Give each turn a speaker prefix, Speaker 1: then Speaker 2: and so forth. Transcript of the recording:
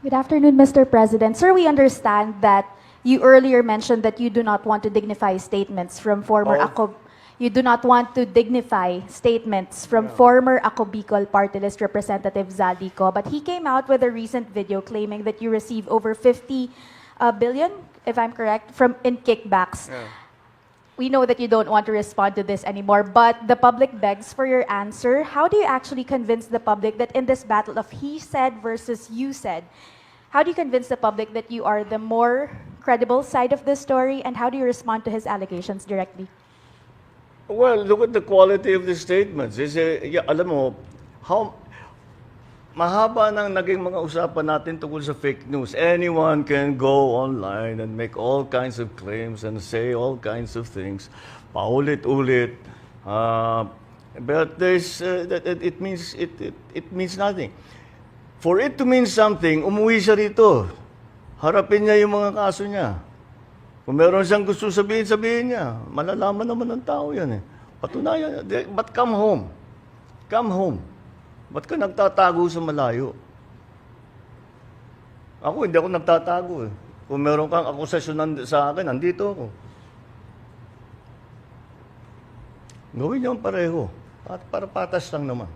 Speaker 1: Good afternoon, Mr. President. Sir, we understand that you earlier mentioned that you do not want to dignify statements from former You do not want to dignify statements from former Ako Bicol Party List Representative Zaldico, but he came out with a recent video claiming that you received over 50 billion, if I'm correct, in kickbacks.
Speaker 2: Yeah.
Speaker 1: We know that you don't want to respond to this anymore, but the public begs for your answer. How do you actually convince the public that in this battle of he said versus you said, how do you convince the public that you are the more credible side of the story, and how do you respond to his allegations directly?
Speaker 2: Well, look at the quality of the statements. Alam mo, mahaba nang naging mga usapan natin tungkol sa fake news. Anyone can go online and make all kinds of claims and say all kinds of things. Paulit-ulit. But it means nothing. For it to mean something, umuwi siya rito. Harapin niya yung mga kaso niya. Kung meron siyang gusto sabihin, sabihin niya. Malalaman naman ng tao yan eh. Patunayan. But come home. Come home. Ba't ka nagtatago sa malayo? Ako, hindi ako nagtatago eh. Kung meron kang akusasyon sa akin, nandito ako. Gawin niyo ang pareho. Para patas lang naman.